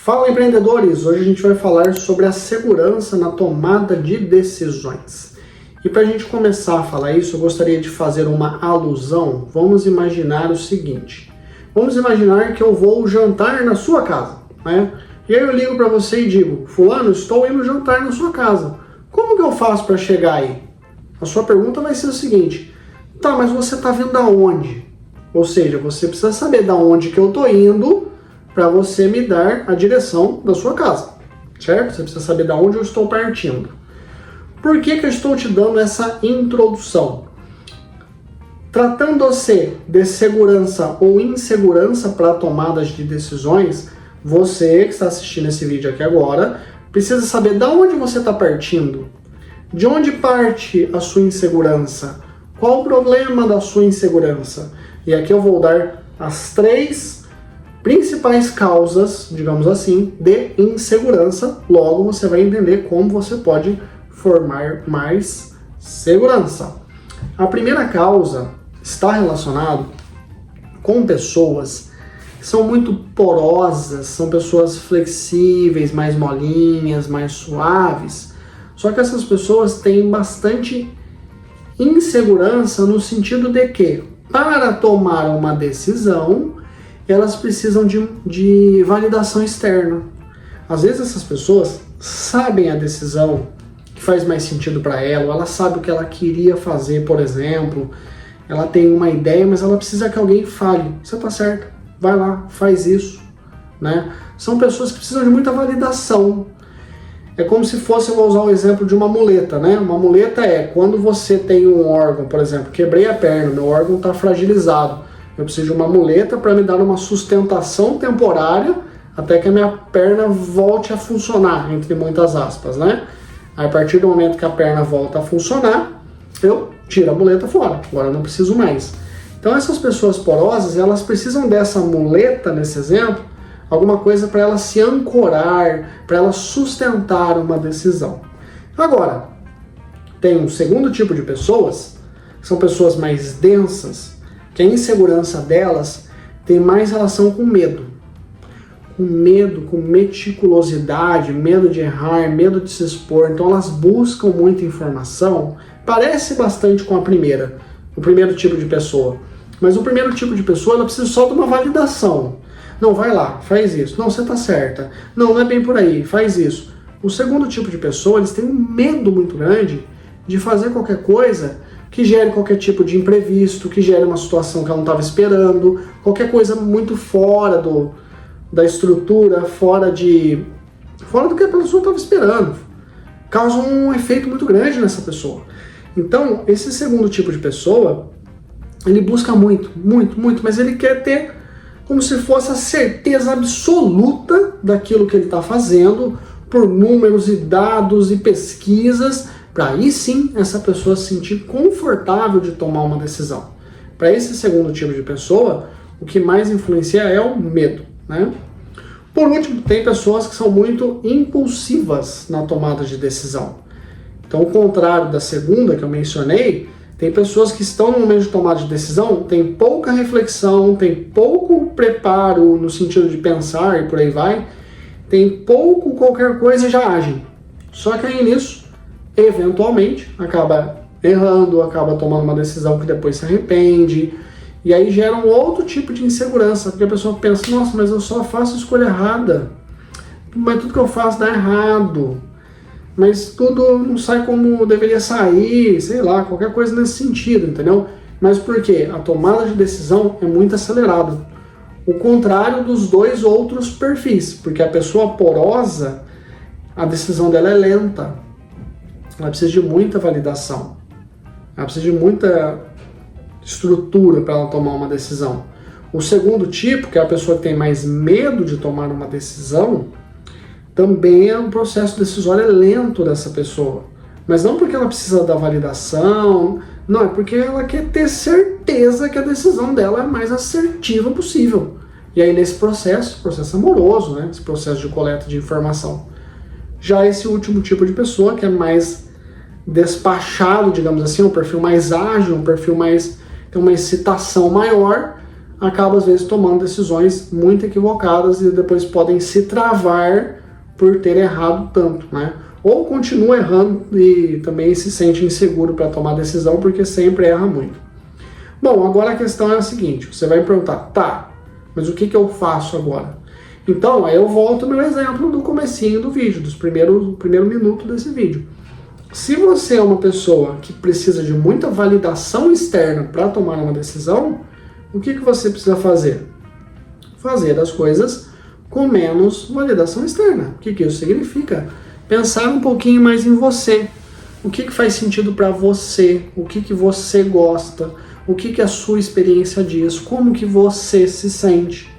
Fala, empreendedores! Hoje a gente vai falar sobre a segurança na tomada de decisões. E para a gente começar a falar isso, eu gostaria de fazer uma alusão. Vamos imaginar o seguinte. Vamos imaginar que eu vou jantar na sua casa, né? E aí eu ligo para você e digo: fulano, estou indo jantar na sua casa. Como que eu faço para chegar aí? A sua pergunta vai ser o seguinte: tá, mas você está vindo da onde? Ou seja, você precisa saber da onde que eu estou indo para você me dar a direção da sua casa, certo? Você precisa saber da onde eu estou partindo. Por que que eu estou te dando essa introdução? Tratando-se de segurança ou insegurança para tomadas de decisões, você que está assistindo esse vídeo aqui agora precisa saber da onde você está partindo. De onde parte a sua insegurança? Qual o problema da sua insegurança? E aqui eu vou dar as 3 principais causas, digamos assim, de insegurança. Logo você vai entender como você pode formar mais segurança. A primeira causa está relacionada com pessoas que são muito porosas, são pessoas flexíveis, mais molinhas, mais suaves. Só que essas pessoas têm bastante insegurança no sentido de que, para tomar uma decisão, elas precisam de validação externa. Às vezes essas pessoas sabem a decisão que faz mais sentido para ela, ou ela sabe o que ela queria fazer, por exemplo, ela tem uma ideia, mas ela precisa que alguém fale: você tá certo, vai lá, faz isso, né? São pessoas que precisam de muita validação. É como se fosse, eu vou usar o exemplo de uma muleta, né? Uma muleta é quando você tem um órgão, por exemplo, quebrei a perna, meu órgão está fragilizado. Eu preciso de uma muleta para me dar uma sustentação temporária até que a minha perna volte a funcionar, entre muitas aspas, né? Aí, a partir do momento que a perna volta a funcionar, eu tiro a muleta fora. Agora eu não preciso mais. Então essas pessoas porosas, elas precisam dessa muleta, nesse exemplo, alguma coisa para ela se ancorar, para ela sustentar uma decisão. Agora, tem um segundo tipo de pessoas, que são pessoas mais densas, que a insegurança delas tem mais relação com medo. Com medo, com meticulosidade, medo de errar, medo de se expor. Então elas buscam muita informação. Parece bastante com o primeiro tipo de pessoa. Mas o primeiro tipo de pessoa, ela precisa só de uma validação. Não, vai lá, faz isso. Não, você tá certa. Não, não é bem por aí, faz isso. O segundo tipo de pessoa, eles têm um medo muito grande de fazer qualquer coisa que gere qualquer tipo de imprevisto, que gere uma situação que ela não estava esperando, qualquer coisa muito fora da estrutura, fora do que a pessoa estava esperando. Causa um efeito muito grande nessa pessoa. Então, esse segundo tipo de pessoa, ele busca muito, mas ele quer ter como se fosse a certeza absoluta daquilo que ele está fazendo, por números e dados e pesquisas, para aí sim essa pessoa se sentir confortável de tomar uma decisão. Para esse segundo tipo de pessoa, o que mais influencia é o medo, né? Por último, tem pessoas que são muito impulsivas na tomada de decisão. Então, ao contrário da segunda que eu mencionei, tem pessoas que estão no momento de tomada de decisão, tem pouca reflexão, tem pouco preparo no sentido de pensar e por aí vai, tem pouco qualquer coisa e já agem. Só que aí nisso, eventualmente, acaba errando, acaba tomando uma decisão que depois se arrepende, e aí gera um outro tipo de insegurança, porque a pessoa pensa: nossa, mas eu só faço escolha errada, mas tudo que eu faço dá errado, mas tudo não sai como deveria sair, sei lá, qualquer coisa nesse sentido, entendeu? Mas por quê? A tomada de decisão é muito acelerada. O contrário dos dois outros perfis, porque a pessoa porosa, a decisão dela é lenta. Ela precisa de muita validação. Ela precisa de muita estrutura para ela tomar uma decisão. O segundo tipo, que é a pessoa que tem mais medo de tomar uma decisão, também o processo decisório é lento dessa pessoa. Mas não porque ela precisa da validação, não, é porque ela quer ter certeza que a decisão dela é a mais assertiva possível. E aí nesse processo amoroso, né, esse processo de coleta de informação. Já esse último tipo de pessoa, que é mais despachado, digamos assim, um perfil mais ágil, um perfil mais tem uma excitação maior, acaba às vezes tomando decisões muito equivocadas e depois podem se travar por ter errado tanto, né? Ou continua errando e também se sente inseguro para tomar decisão porque sempre erra muito. Bom, agora a questão é a seguinte, você vai me perguntar, tá, mas o que eu faço agora? Então, aí eu volto ao meu exemplo do comecinho do vídeo, do primeiro minuto desse vídeo. Se você é uma pessoa que precisa de muita validação externa para tomar uma decisão, o que você precisa fazer? Fazer as coisas com menos validação externa. O que isso significa? Pensar um pouquinho mais em você. O que faz sentido para você? O que você gosta? O que a sua experiência diz? Como que você se sente?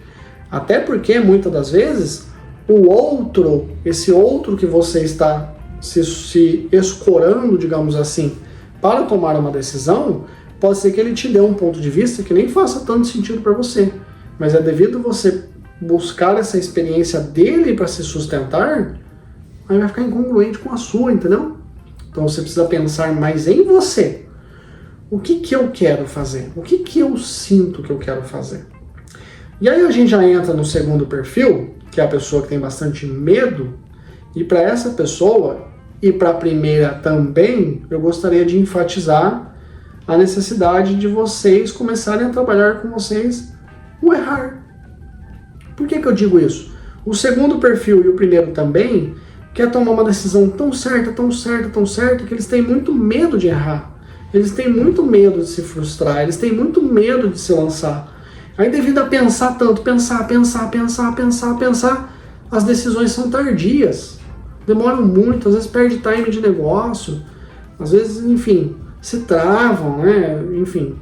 Até porque, muitas das vezes, o outro, esse outro que você está se escorando, digamos assim, para tomar uma decisão, pode ser que ele te dê um ponto de vista que nem faça tanto sentido para você. Mas é devido você buscar essa experiência dele para se sustentar, aí vai ficar incongruente com a sua, entendeu? Então você precisa pensar mais em você. O que eu quero fazer? O que eu sinto que eu quero fazer? E aí a gente já entra no segundo perfil, que é a pessoa que tem bastante medo, e para essa pessoa, e para a primeira também, eu gostaria de enfatizar a necessidade de vocês começarem a trabalhar com vocês o errar. Por que eu digo isso? O segundo perfil e o primeiro também quer tomar uma decisão tão certa, que eles têm muito medo de errar. Eles têm muito medo de se frustrar, eles têm muito medo de se lançar. Aí devido a pensar tanto, pensar, as decisões são tardias. Demoram muito, às vezes perde time de negócio, às vezes, enfim, se travam, né? Enfim,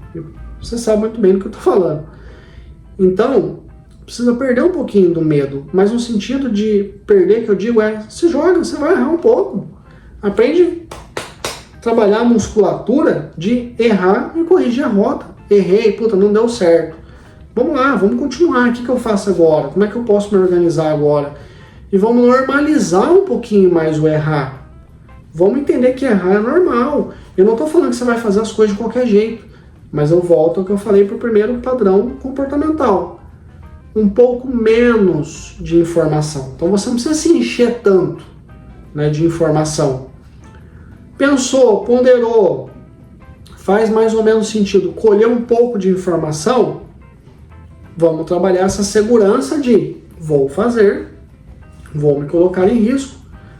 você sabe muito bem do que eu tô falando. Então, precisa perder um pouquinho do medo, mas no sentido de perder, que eu digo, se joga, você vai errar um pouco. Aprende a trabalhar a musculatura de errar e corrigir a rota. Errei, puta, não deu certo. Vamos lá, vamos continuar. O que eu faço agora? Como é que eu posso me organizar agora? E vamos normalizar um pouquinho mais o errar. Vamos entender que errar é normal. Eu não estou falando que você vai fazer as coisas de qualquer jeito, mas eu volto ao que eu falei para o primeiro padrão comportamental. Um pouco menos de informação. Então você não precisa se encher tanto, né, de informação. Pensou, ponderou, faz mais ou menos sentido, colheu um pouco de informação, vamos trabalhar essa segurança de vou fazer, vou me colocar em risco.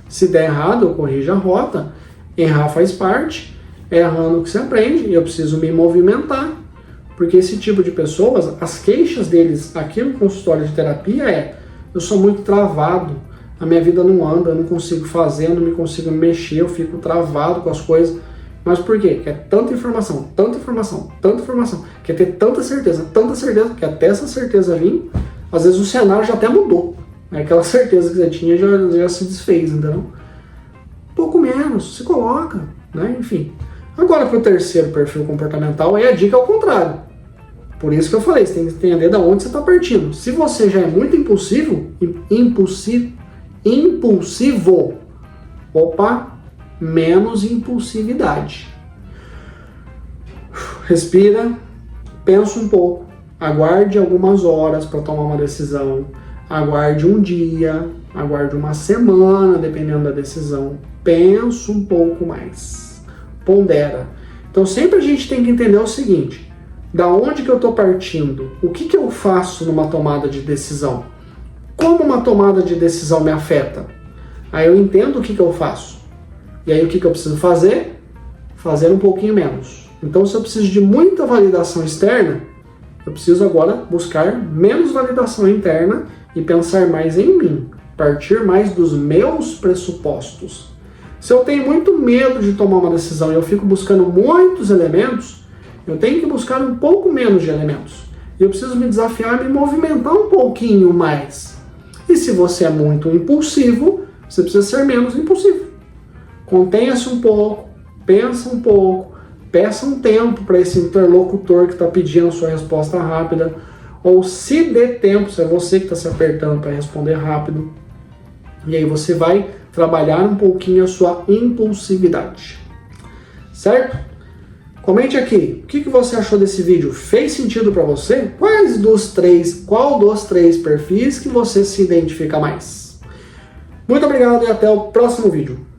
Se der errado, eu corrijo a rota. Errar faz parte. É errando que se aprende. Eu preciso me movimentar. Porque esse tipo de pessoas, as queixas deles aqui no consultório de terapia eu sou muito travado. A minha vida não anda, eu não consigo fazer, eu não me consigo mexer, eu fico travado com as coisas. Mas por quê? Quer tanta informação, quer ter tanta certeza, que até essa certeza vir, às vezes o cenário já até mudou. Aquela certeza que você tinha já se desfez, entendeu? Pouco menos, se coloca, né? Enfim. Agora para o terceiro perfil comportamental, aí a dica é ao contrário. Por isso que eu falei, você tem que entender de onde você está partindo. Se você já é muito impulsivo, menos impulsividade. Respira, pensa um pouco, aguarde algumas horas para tomar uma decisão, aguarde um dia, aguarde uma semana, dependendo da decisão. Pensa um pouco mais, pondera. Então sempre a gente tem que entender o seguinte, da onde que eu estou partindo? O que eu faço numa tomada de decisão? Como uma tomada de decisão me afeta? Aí eu entendo o que eu faço. E aí o que eu preciso fazer? Fazer um pouquinho menos. Então se eu preciso de muita validação externa, eu preciso agora buscar menos validação interna e pensar mais em mim, partir mais dos meus pressupostos. Se eu tenho muito medo de tomar uma decisão e eu fico buscando muitos elementos, eu tenho que buscar um pouco menos de elementos. E eu preciso me desafiar e me movimentar um pouquinho mais. E se você é muito impulsivo, você precisa ser menos impulsivo. Contenha-se um pouco, pensa um pouco, peça um tempo para esse interlocutor que está pedindo a sua resposta rápida, ou se dê tempo, se é você que está se apertando para responder rápido, e aí você vai trabalhar um pouquinho a sua impulsividade, certo? Comente aqui, o que você achou desse vídeo? Fez sentido para você? Qual dos três perfis que você se identifica mais? Muito obrigado e até o próximo vídeo.